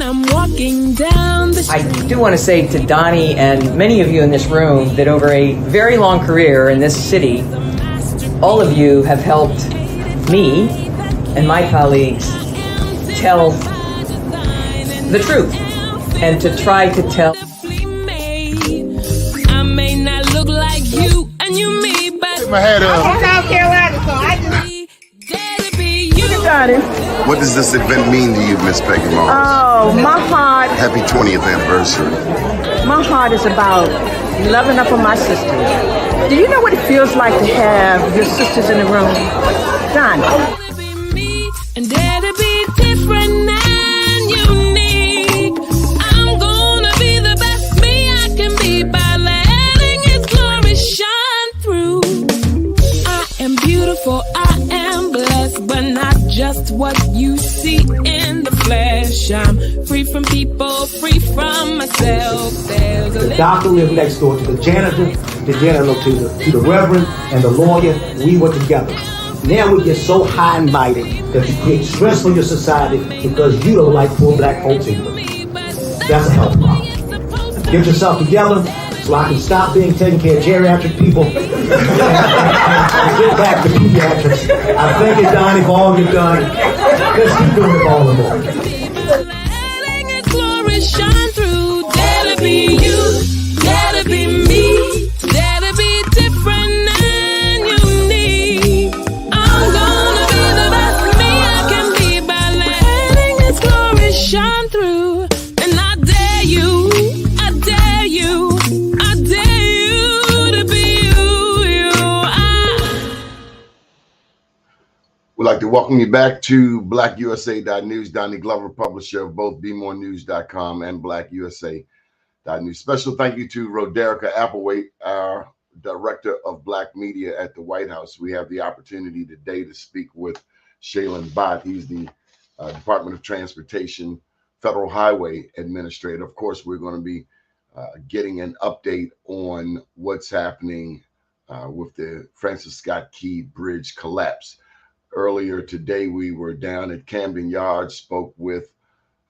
I'm walking down the street. I do want to say to Doni and many of you in this room that over a very long career in this city, all of you have helped me and my colleagues tell the truth and to try to tell. I may not look like you and you me, but my head up. I'm South Carolina, so I just What does this event mean to you, Miss Peggy Mars? Oh, my heart. Happy 20th anniversary. My heart is about loving up on my sisters. Do you know what it feels like to have your sisters in the room? Done. And dare to be different and unique. I'm gonna be the best me I can be by letting His glory shine through. I am beautiful, I am blessed, but not just what you see in the flesh. I'm free from people, free from myself. The doctor lived next door to the janitor to the reverend and the lawyer. We were together. Now we get so high and mighty that you create stress for your society because you don't like poor black folks either. That's a health problem. Get yourself together so I can stop being taking care of geriatric people and get back to pediatrics. I thank you, Doni, for all you've done. Let's keep doing it all the more. Letting His glory shine through. Dare to be you, dare to be me, dare to be different and unique. I'm gonna be the best me I can be by letting His glory shine through. And I dare you, I dare you, I dare you to be you. We'd like to welcome you back to BlackUSA.News. Doni Glover, publisher of both BeMoreNews.com and BlackUSA.News. Special thank you to Roderica Applewhite, our Director of Black Media at the White House. We have the opportunity today to speak with Shailen Bhatt. He's the Department of Transportation Federal Highway Administrator. Of course, we're going to be getting an update on what's happening with the Francis Scott Key Bridge collapse. Earlier today, we were down at Camden Yards, spoke with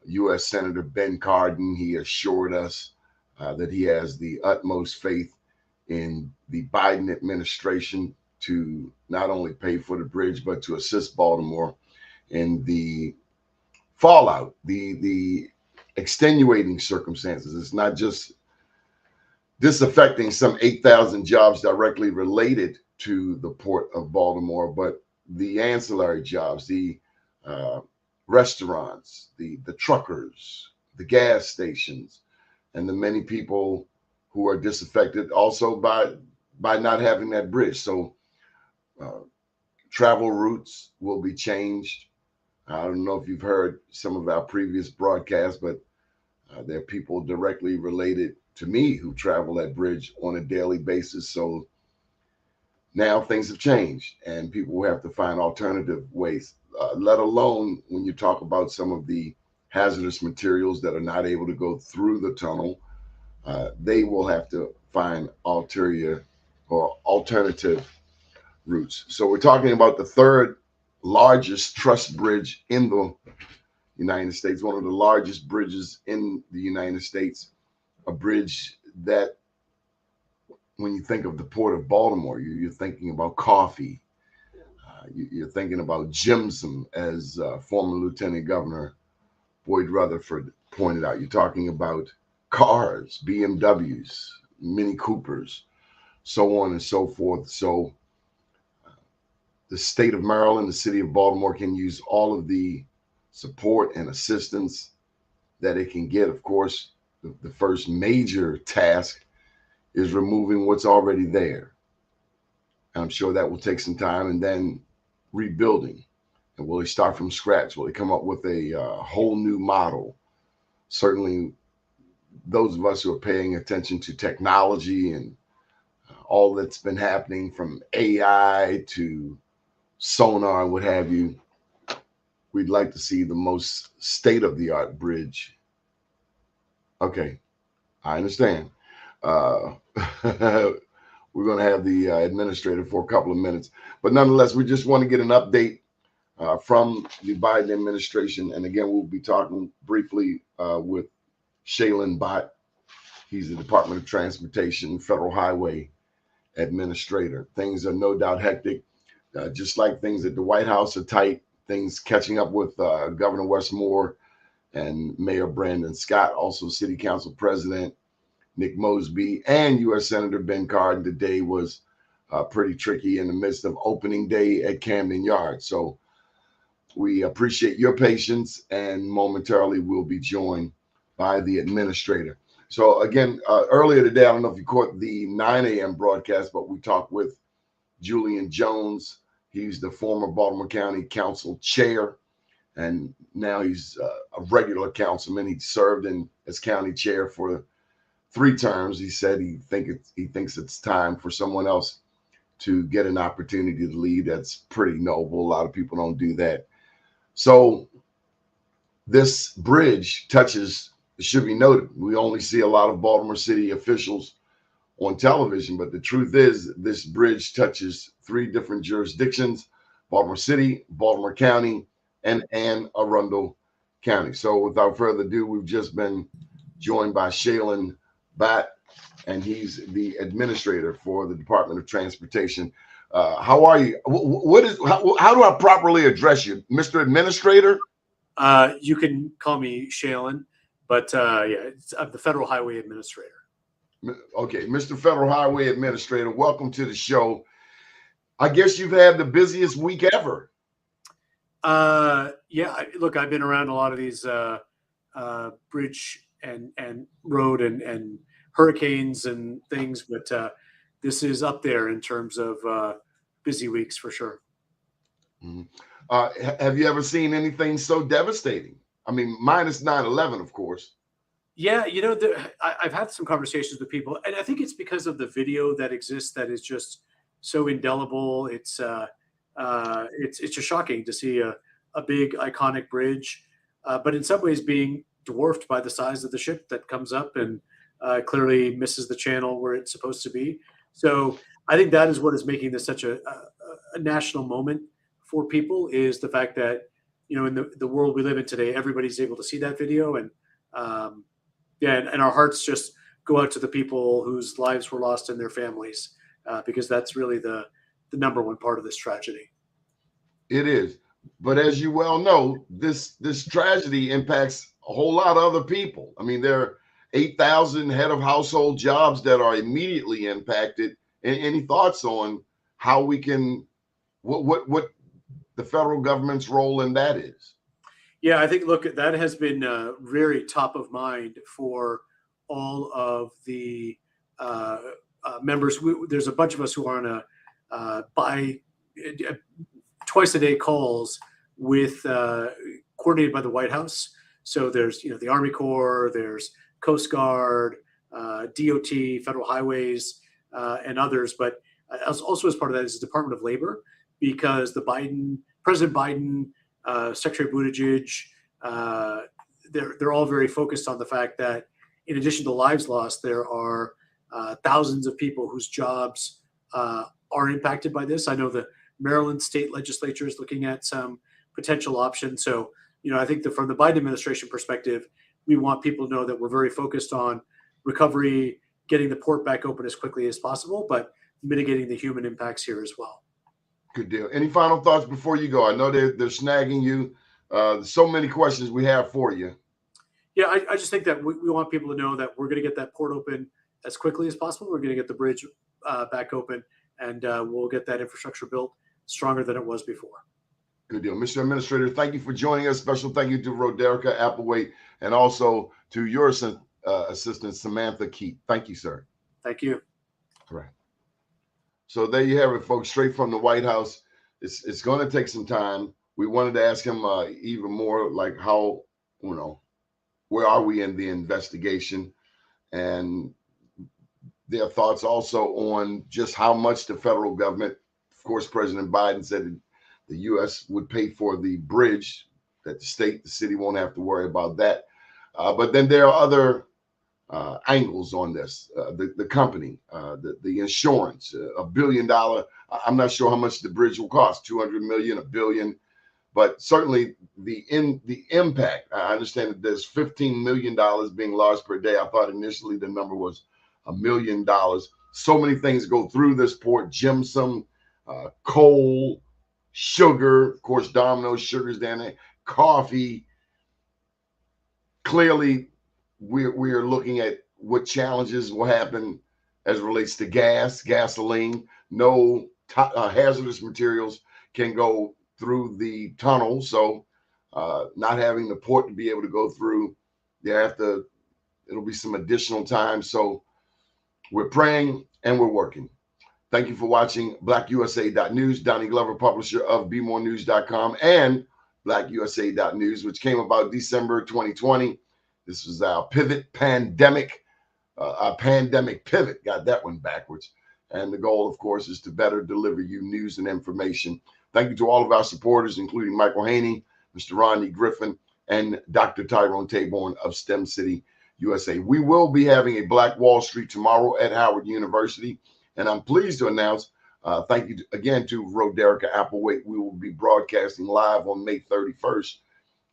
U.S. Senator Ben Cardin. He assured us that he has the utmost faith in the Biden administration to not only pay for the bridge, but to assist Baltimore in the fallout, the extenuating circumstances. It's not just this affecting some 8,000 jobs directly related to the Port of Baltimore, but the ancillary jobs, the restaurants, the truckers, the gas stations, and the many people who are disaffected also by not having that bridge. So travel routes will be changed. I don't know if you've heard some of our previous broadcasts, but there are people directly related to me who travel that bridge on a daily basis. So now things have changed and people will have to find alternative ways, let alone when you talk about some of the hazardous materials that are not able to go through the tunnel. They will have to find alternative routes. So we're talking about the third largest truss bridge in the United States, one of the largest bridges in the United States, a bridge that when you think of the Port of Baltimore, you're thinking about coffee. You're thinking about Jimson, as former Lieutenant Governor Boyd Rutherford pointed out. You're talking about cars, BMWs, Mini Coopers, so on and so forth. So the state of Maryland, the city of Baltimore can use all of the support and assistance that it can get. Of course, the first major task is removing what's already there. I'm sure that will take some time, and then rebuilding. And will they start from scratch? Will they come up with a whole new model? Certainly, those of us who are paying attention to technology and all that's been happening from AI to sonar and what have you, we'd like to see the most state-of-the-art bridge. Okay, I understand. We're going to have the administrator for a couple of minutes, but nonetheless, we just want to get an update from the Biden administration. And again, we'll be talking briefly with Shailen Bhatt. He's the Department of Transportation Federal Highway Administrator. Things are no doubt hectic, just like things at the White House are tight. Things catching up with Governor Wes Moore and Mayor Brandon Scott, also City Council President Nick Mosby, and U.S. Senator Ben Cardin. Today was pretty tricky in the midst of opening day at Camden Yards. So we appreciate your patience, and momentarily we'll be joined by the administrator. So again, earlier today, I don't know if you caught the 9 a.m. broadcast, but we talked with Julian Jones. He's the former Baltimore County Council chair, and now he's a regular councilman. He served as county chair for 3 terms. He said he thinks it's time for someone else to get an opportunity to lead. That's pretty noble. A lot of people don't do that. So this bridge touches, it should be noted, we only see a lot of Baltimore City officials on television, but the truth is this bridge touches 3 different jurisdictions: Baltimore City, Baltimore County, and Anne Arundel County. So without further ado, we've just been joined by Shailen Bhatt, and he's the administrator for the Department of Transportation. How are you? How do I properly address you, Mr. Administrator? You can call me Shailen, but I'm the Federal Highway Administrator. Okay, Mr. Federal Highway Administrator, welcome to the show. I guess you've had the busiest week ever. Look, I've been around a lot of these bridge and road and hurricanes and things, but this is up there in terms of busy weeks for sure. Mm-hmm. Have you ever seen anything so devastating? I mean, minus 9/11, of course. Yeah, I've had some conversations with people, and I think it's because of the video that exists that is just so indelible. It's just shocking to see a big iconic bridge, but in some ways being dwarfed by the size of the ship that comes up and clearly misses the channel where it's supposed to be. So I think that is what is making this such a national moment for people, is the fact that, in the world we live in today, everybody's able to see that video, and our hearts just go out to the people whose lives were lost and their families, because that's really the number one part of this tragedy. It is. But as you well know, this tragedy impacts a whole lot of other people. I mean, there are 8,000 head of household jobs that are immediately impacted. And any thoughts on how we can, what the federal government's role in that is? Yeah, I think, look, that has been very top of mind for all of the members. There's a bunch of us who are on twice a day calls with coordinated by the White House. So there's, the Army Corps, there's Coast Guard, DOT, Federal Highways, and others. But also as part of that is the Department of Labor, because President Biden, Secretary Buttigieg, they're all very focused on the fact that in addition to lives lost, there are thousands of people whose jobs are impacted by this. I know the Maryland state legislature is looking at some potential options. So, I think that from the Biden administration perspective, we want people to know that we're very focused on recovery, getting the port back open as quickly as possible, but mitigating the human impacts here as well. Good deal. Any final thoughts before you go? I know they're snagging you. So many questions we have for you. Yeah, I just think that we want people to know that we're going to get that port open as quickly as possible. We're going to get the bridge back open, and we'll get that infrastructure built stronger than it was before. Good deal. Mr. Administrator, thank you for joining us. Special thank you to Roderica Applewhite and also to your assistant, Samantha Keat. Thank you, sir. Thank you. All right. So there you have it, folks, straight from the White House. It's going to take some time. We wanted to ask him even more, like how, where are we in the investigation, and their thoughts also on just how much the federal government, of course, President Biden said the U.S. would pay for the bridge, that the city won't have to worry about that. But then there are other angles on this. The company, the insurance, $1 billion. I'm not sure how much the bridge will cost, 200 million, $1 billion. but certainly the impact. I understand that there's $15 million being lost per day. I thought initially the number was $1 million. So many things go through this port: gypsum, coal, sugar, of course, Domino's sugars down there, coffee. Clearly, we are looking at what challenges will happen as it relates to gasoline. No hazardous materials can go through the tunnel, so not having the port to be able to go through, it'll be some additional time. So we're praying and we're working. Thank you for watching BlackUSA.News. Doni Glover, publisher of BeMoreNews.com and BlackUSA.News, which came about December 2020. This was our pandemic pivot. Got that one backwards. And the goal, of course, is to better deliver you news and information. Thank you to all of our supporters, including Michael Haney, Mr. Rodney Griffin, and Dr. Tyrone Taborn of STEM City, USA. We will be having a Black Wall Street tomorrow at Howard University. And I'm pleased to announce, thank you again to Roderica Applewhite. We will be broadcasting live on May 31st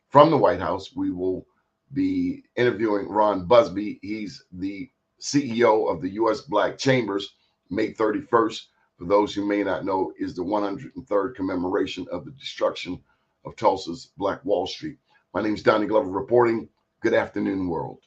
from the White House. We will be interviewing Ron Busby. He's the CEO of the U.S. Black Chambers. May 31st, for those who may not know, is the 103rd commemoration of the destruction of Tulsa's Black Wall Street. My name is Doni Glover reporting. Good afternoon, world.